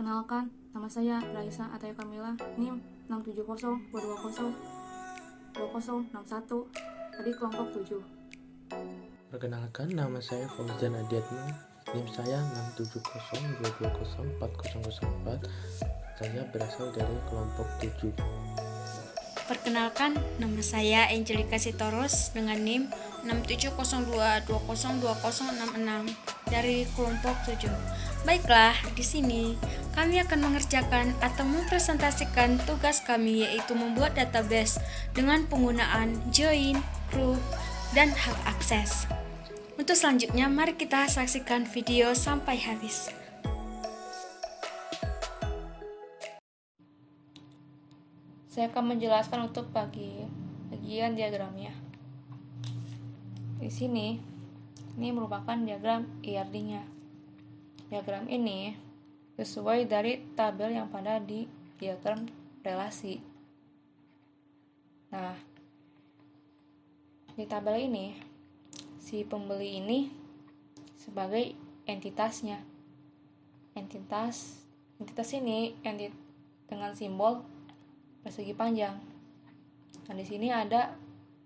Perkenalkan, nama saya Raisa Ataya Kamila, NIM 670-220-2061 dari kelompok 7. Perkenalkan, nama saya Fauzan Adiatno, NIM saya 670-220-4004. Saya berasal dari kelompok 7. Perkenalkan, nama saya Angelika Sitoros dengan NIM 67022020066 dari kelompok 7. Baiklah, di sini kami akan mengerjakan atau mempresentasikan tugas kami, yaitu membuat database dengan penggunaan join, group, dan hak akses. Untuk selanjutnya, mari kita saksikan video sampai habis. Saya akan menjelaskan untuk bagian diagramnya. Di sini, ini merupakan diagram IRD-nya. Diagram ini sesuai dari tabel yang pada di diagram relasi. Nah, di tabel ini, si pembeli ini sebagai entitasnya. Entitas ini dengan simbol persegi panjang. Nah, di sini ada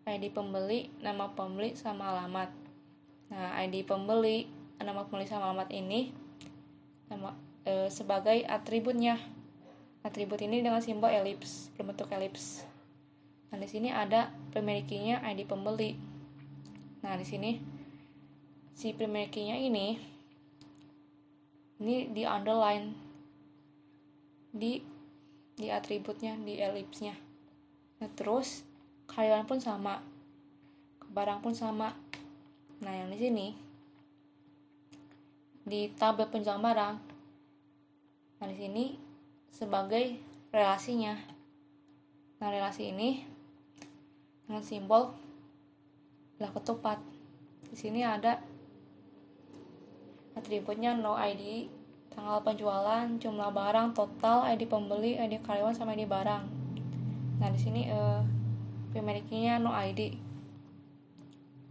ID pembeli, nama pembeli, sama alamat. Nah, ID pembeli, nama pembeli sama alamat ini sebagai atributnya. Atribut ini dengan simbol elips, berbentuk elips. Nah, di sini ada primary-nya ID pembeli. Nah, di sini si primary-nya ini di underline di atributnya, di elipsnya. Nah, terus karyawan pun sama, barang pun sama. Nah, yang di sini di tabel penjualan barang, nah di sini sebagai relasinya. Nah, relasi ini dengan simbol belah ketupat. Di sini ada atributnya no ID, tanggal penjualan, jumlah barang, total, ID pembeli, ID karyawan, sama ID barang. Nah, di sini primary-nya no ID.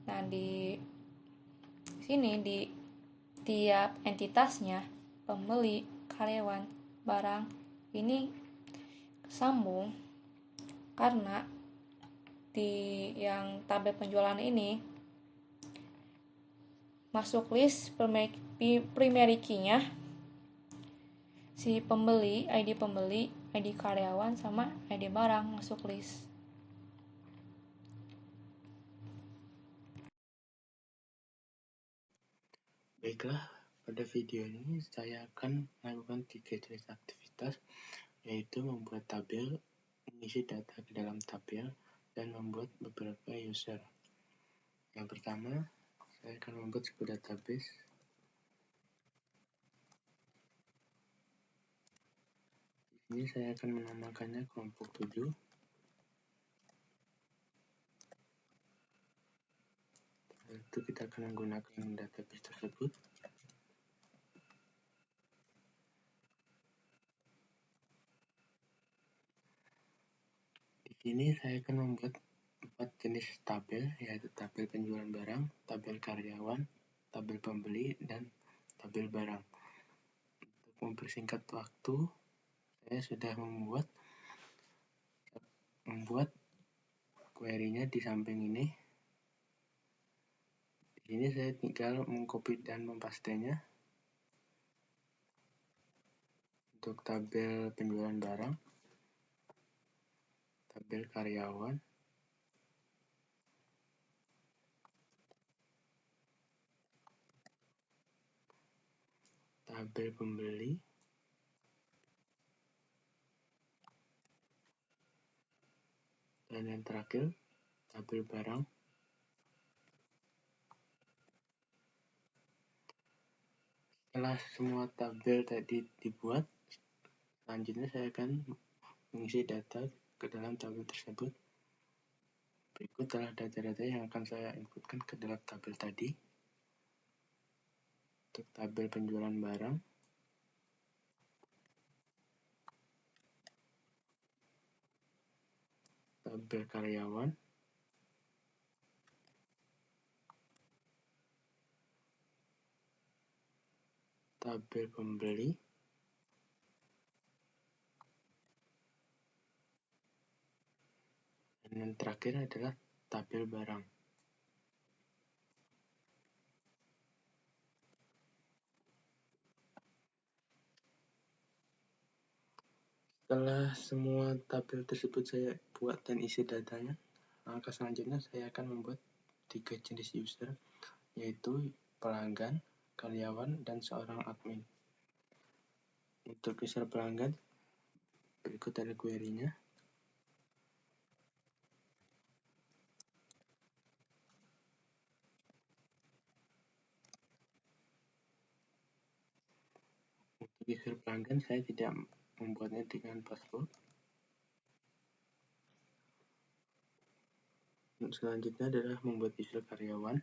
Nah, di sini di tiap entitasnya, pembeli, karyawan, barang, ini sambung karena di yang tabel penjualan ini masuk list primary key-nya si pembeli, ID pembeli, ID karyawan, sama ID barang masuk list. Baiklah, pada video ini saya akan melakukan 3 jenis aktivitas, yaitu membuat tabel, mengisi data ke dalam tabel, dan membuat beberapa user. Yang pertama, saya akan membuat sebuah database. Di sini saya akan menamakannya kelompok 7. Itu kita akan menggunakan database tersebut. Di sini saya akan membuat 4 jenis tabel, yaitu tabel penjualan barang, tabel karyawan, tabel pembeli, dan tabel barang. Untuk mempersingkat waktu, saya sudah membuat query-nya di samping ini. Di sini saya tinggal mengcopy dan mempastenya. Untuk tabel penjualan barang, tabel karyawan, tabel pembeli, dan yang terakhir tabel barang. Setelah semua tabel tadi dibuat, selanjutnya saya akan mengisi data ke dalam tabel tersebut. Berikut adalah data-data yang akan saya inputkan ke dalam tabel tadi. Untuk tabel penjualan barang, tabel karyawan, tabel pembeli, Dan yang terakhir adalah tabel barang. Setelah semua tabel tersebut saya buat dan isi datanya, langkah selanjutnya saya akan membuat 3 jenis user, yaitu pelanggan, karyawan, dan seorang admin. Untuk user pelanggan, berikut ada query-nya. Untuk user pelanggan, saya tidak membuatnya dengan password. Selanjutnya adalah membuat user karyawan.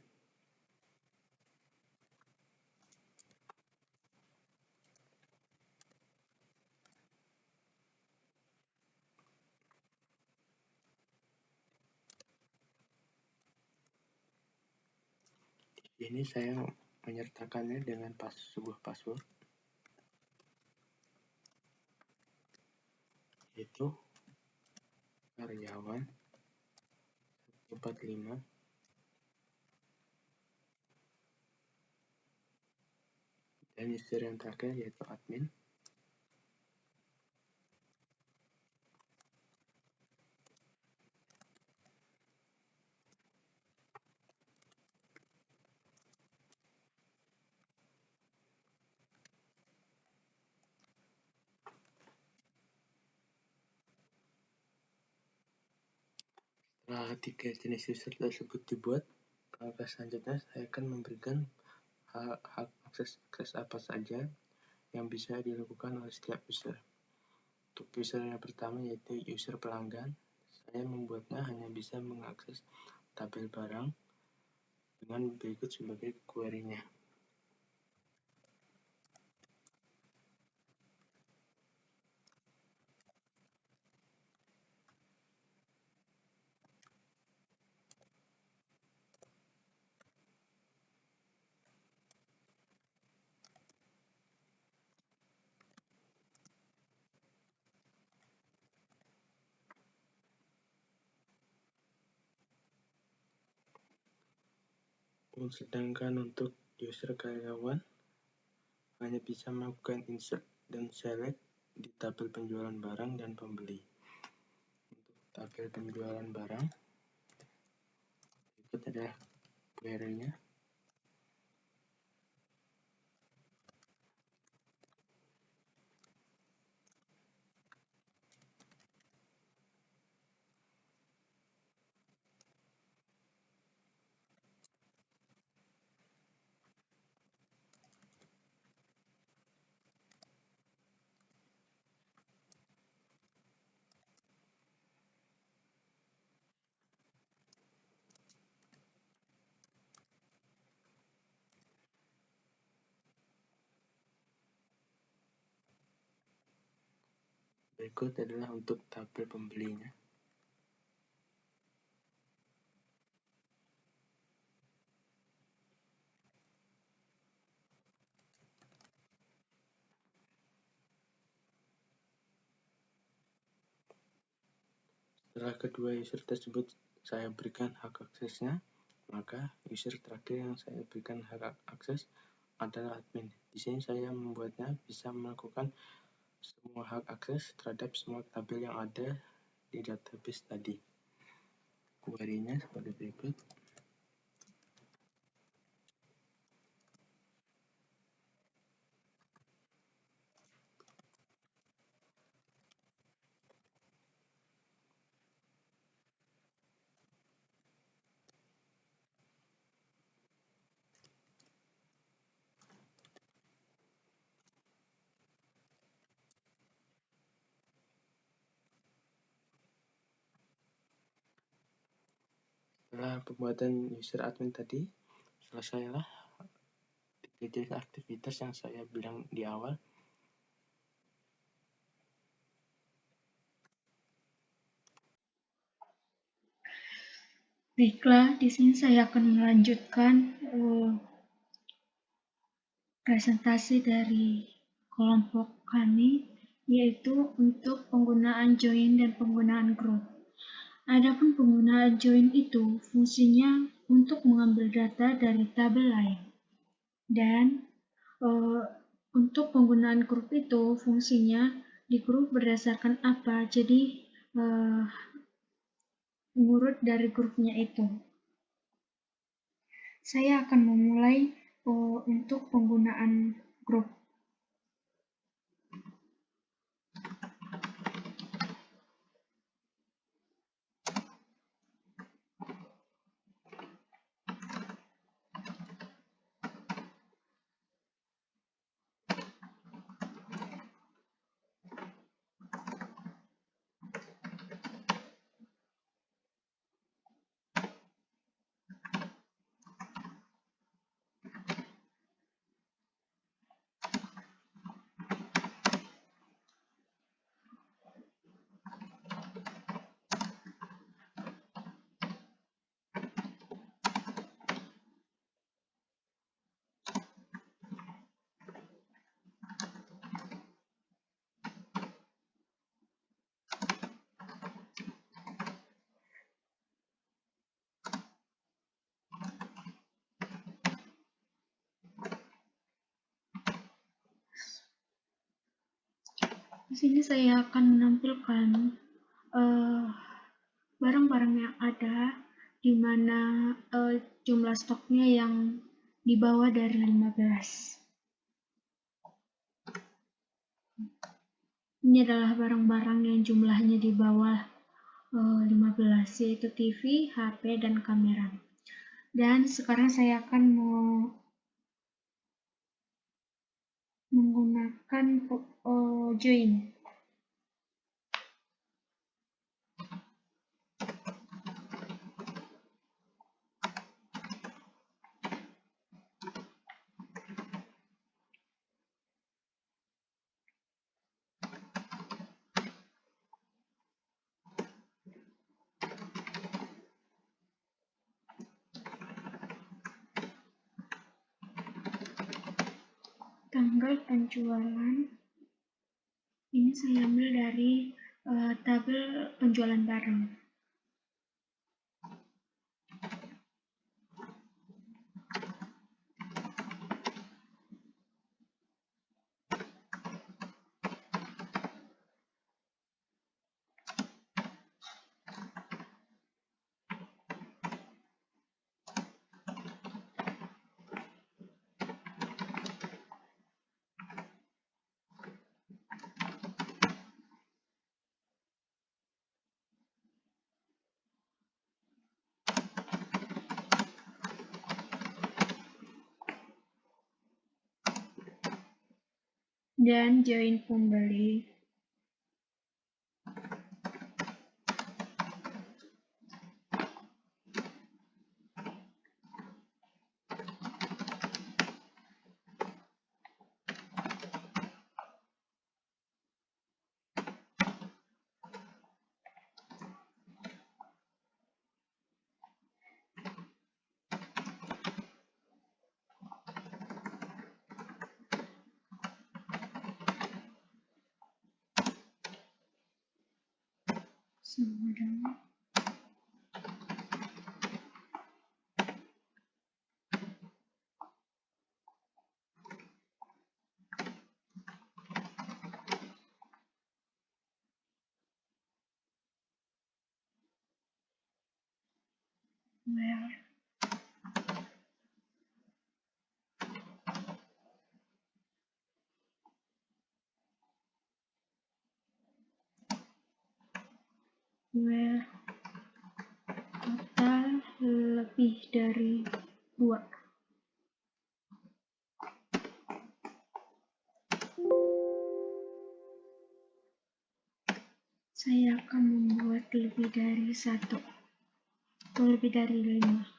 Di sini saya menyertakannya dengan sebuah password, yaitu karyawan 145, dan user yang terakhir yaitu admin. Setelah 3 jenis user tersebut dibuat, langkah selanjutnya saya akan memberikan hak akses apa saja yang bisa dilakukan oleh setiap user. Untuk user yang pertama yaitu user pelanggan, saya membuatnya hanya bisa mengakses tabel barang dengan berikut sebagai query-nya. Sedangkan untuk user karyawan hanya bisa melakukan insert dan select di tabel penjualan barang dan pembeli. Untuk tabel penjualan barang, berikut adalah query-nya. Berikut adalah untuk tabel pembelinya. Setelah kedua user tersebut saya berikan hak aksesnya, maka user terakhir yang saya berikan hak akses adalah admin. Di sini saya membuatnya bisa melakukan semua hak akses terhadap semua tabel yang ada di database tadi. Query-nya seperti berikut. Setelah pembuatan user admin tadi, selesailah 3 jenis aktivitas yang saya bilang di awal. Baiklah, di sini saya akan melanjutkan presentasi dari kelompok kami, yaitu untuk penggunaan join dan penggunaan group. Adapun penggunaan join itu fungsinya untuk mengambil data dari tabel lain. Dan untuk penggunaan grup itu fungsinya di grup berdasarkan apa, jadi ngurut dari grupnya itu. Saya akan memulai untuk penggunaan grup. Di sini saya akan menampilkan barang-barang yang ada, di mana jumlah stoknya yang di bawah dari 15. Ini adalah barang-barang yang jumlahnya di bawah 15, yaitu TV, HP, dan kamera. Dan sekarang saya akan menggunakan join. Tanggal penjualan ini saya ambil dari tabel penjualan barang. Dan join pembeli. Sama where total lebih dari 2. Saya akan membuat lebih dari 1 atau lebih dari 5.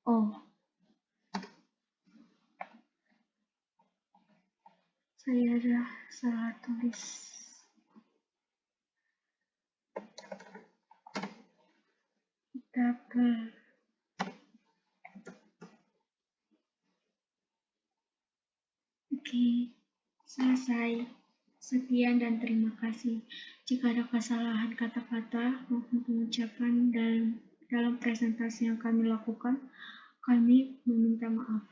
Oh, saya ada salah tulis. Kita ke Oke, selesai. Sekian dan terima kasih. Jika ada kesalahan kata-kata maupun pengucapan dalam presentasi yang kami lakukan, kami meminta maaf.